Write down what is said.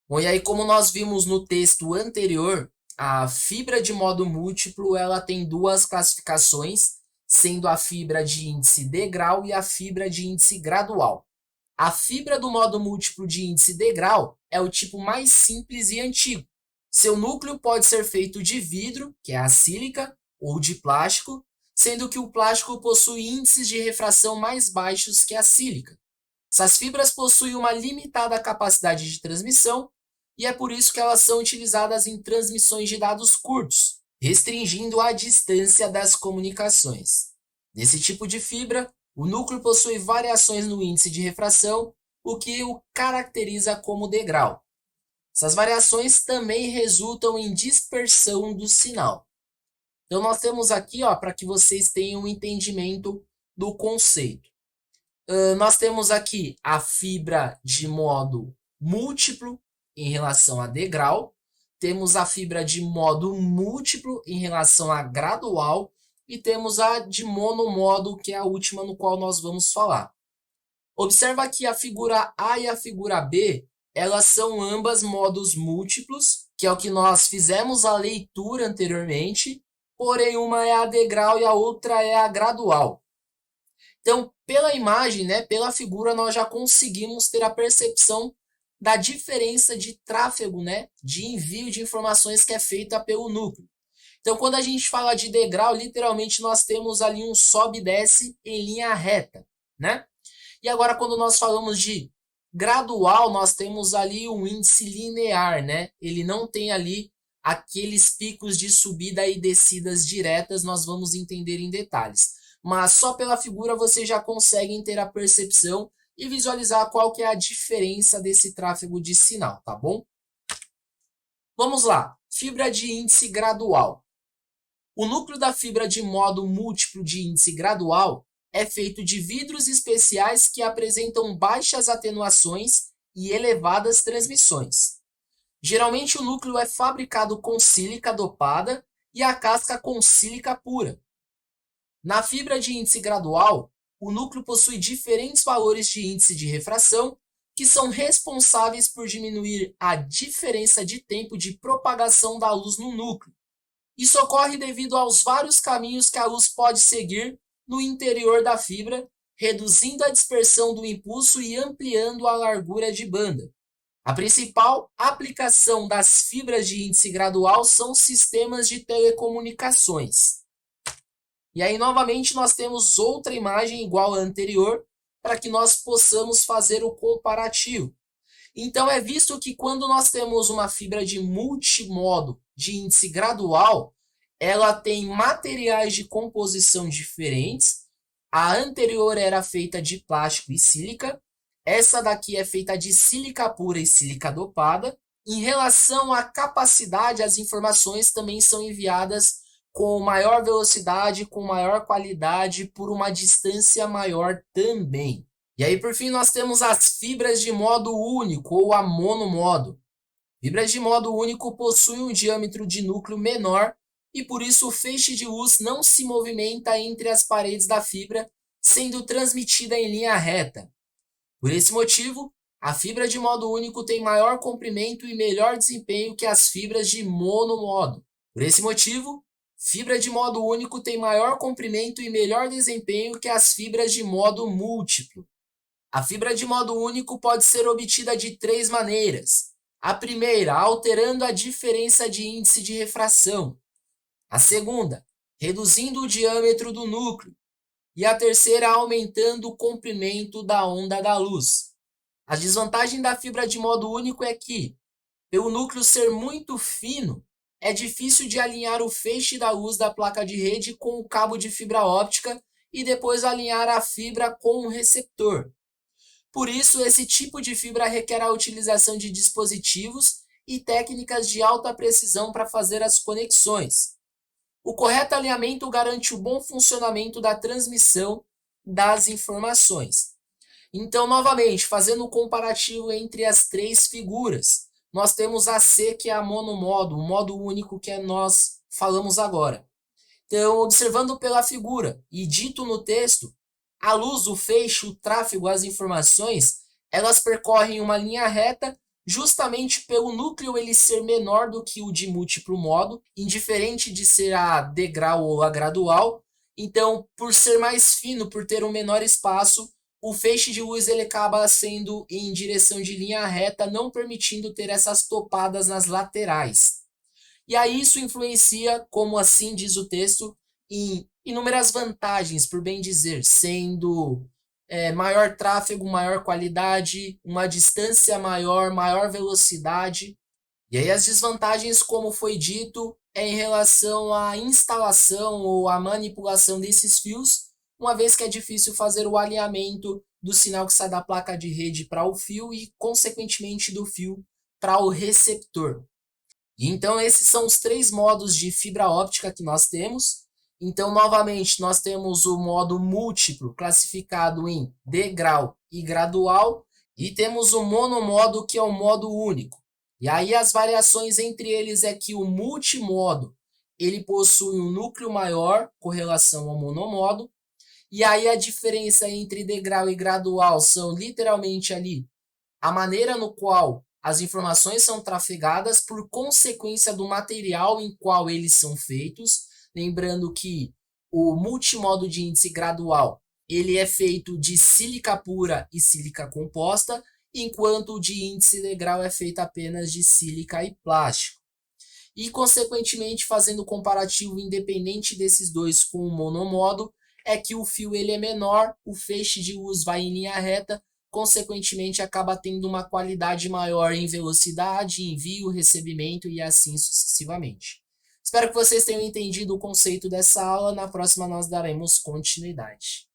Bom, e aí, como nós vimos no texto anterior, a fibra de modo múltiplo ela tem duas classificações, sendo a fibra de índice degrau e a fibra de índice gradual. A fibra do modo múltiplo de índice degrau é o tipo mais simples e antigo. Seu núcleo pode ser feito de vidro, que é a sílica, ou de plástico, sendo que o plástico possui índices de refração mais baixos que a sílica. Essas fibras possuem uma limitada capacidade de transmissão e é por isso que elas são utilizadas em transmissões de dados curtos, restringindo a distância das comunicações. Nesse tipo de fibra, o núcleo possui variações no índice de refração, o que o caracteriza como degrau. Essas variações também resultam em dispersão do sinal. Então, nós temos aqui, para que vocês tenham um entendimento do conceito. Nós temos aqui a fibra de modo múltiplo em relação a degrau, temos a fibra de modo múltiplo em relação a gradual e temos a de monomodo, que é a última no qual nós vamos falar. Observa que a figura A e a figura B, elas são ambas modos múltiplos, que é o que nós fizemos a leitura anteriormente, porém uma é a degrau e a outra é a gradual. Então, pela imagem, né, pela figura, nós já conseguimos ter a percepção da diferença de tráfego, né, de envio de informações que é feita pelo núcleo. Então, quando a gente fala de degrau, literalmente nós temos ali um sobe e desce em linha reta, né? E agora, quando nós falamos de gradual, nós temos ali um índice linear, né? Ele não tem ali aqueles picos de subida e descidas diretas, nós vamos entender em detalhes. Mas só pela figura você já consegue ter a percepção e visualizar qual que é a diferença desse tráfego de sinal, tá bom? Vamos lá, fibra de índice gradual. O núcleo da fibra de modo múltiplo de índice gradual é feito de vidros especiais que apresentam baixas atenuações e elevadas transmissões. Geralmente o núcleo é fabricado com sílica dopada e a casca com sílica pura. Na fibra de índice gradual, o núcleo possui diferentes valores de índice de refração que são responsáveis por diminuir a diferença de tempo de propagação da luz no núcleo. Isso ocorre devido aos vários caminhos que a luz pode seguir no interior da fibra, reduzindo a dispersão do impulso e ampliando a largura de banda. A principal aplicação das fibras de índice gradual são sistemas de telecomunicações. E aí, novamente, nós temos outra imagem igual à anterior para que nós possamos fazer o comparativo. Então, é visto que quando nós temos uma fibra de multimodo de índice gradual, ela tem materiais de composição diferentes. A anterior era feita de plástico e sílica. Essa daqui é feita de sílica pura e sílica dopada. Em relação à capacidade, as informações também são enviadas com maior velocidade, com maior qualidade, por uma distância maior também. E aí, por fim, nós temos as fibras de modo único, ou a monomodo. Fibras de modo único possuem um diâmetro de núcleo menor e por isso o feixe de luz não se movimenta entre as paredes da fibra, sendo transmitida em linha reta. Por esse motivo, a fibra de modo único tem maior comprimento e melhor desempenho que as fibras de monomodo. Por esse motivo, fibra de modo único tem maior comprimento e melhor desempenho que as fibras de modo múltiplo. A fibra de modo único pode ser obtida de três maneiras. A primeira, alterando a diferença de índice de refração. A segunda, reduzindo o diâmetro do núcleo. E a terceira, aumentando o comprimento da onda da luz. A desvantagem da fibra de modo único é que, pelo núcleo ser muito fino, é difícil de alinhar o feixe da luz da placa de rede com o cabo de fibra óptica e depois alinhar a fibra com o receptor. Por isso, esse tipo de fibra requer a utilização de dispositivos e técnicas de alta precisão para fazer as conexões. O correto alinhamento garante o bom funcionamento da transmissão das informações. Então, novamente, fazendo o comparativo entre as três figuras, nós temos a C, que é a monomodo, o modo único que nós falamos agora. Então, observando pela figura e dito no texto, a luz, o feixe, o tráfego, as informações, elas percorrem uma linha reta, justamente pelo núcleo ele ser menor do que o de múltiplo modo, indiferente de ser a degrau ou a gradual. Então, por ser mais fino, por ter um menor espaço, o feixe de luz ele acaba sendo em direção de linha reta, não permitindo ter essas topadas nas laterais. E aí isso influencia, como assim diz o texto, em inúmeras vantagens, por bem dizer, sendo maior tráfego, maior qualidade, uma distância maior, maior velocidade. E aí as desvantagens, como foi dito, é em relação à instalação ou à manipulação desses fios, uma vez que é difícil fazer o alinhamento do sinal que sai da placa de rede para o fio e, consequentemente, do fio para o receptor. Então, esses são os três modos de fibra óptica que nós temos. Então, novamente, nós temos o modo múltiplo, classificado em degrau e gradual, e temos o monomodo, que é o modo único. E aí as variações entre eles é que o multimodo, ele possui um núcleo maior com relação ao monomodo, e aí a diferença entre degrau e gradual são literalmente ali a maneira no qual as informações são trafegadas por consequência do material em qual eles são feitos. Lembrando que o multimodo de índice gradual ele é feito de sílica pura e sílica composta, enquanto o de índice degrau é feito apenas de sílica e plástico. E, consequentemente, fazendo comparativo independente desses dois com o monomodo, é que o fio ele é menor, o feixe de luz vai em linha reta, consequentemente acaba tendo uma qualidade maior em velocidade, envio, recebimento e assim sucessivamente. Espero que vocês tenham entendido o conceito dessa aula. Na próxima nós daremos continuidade.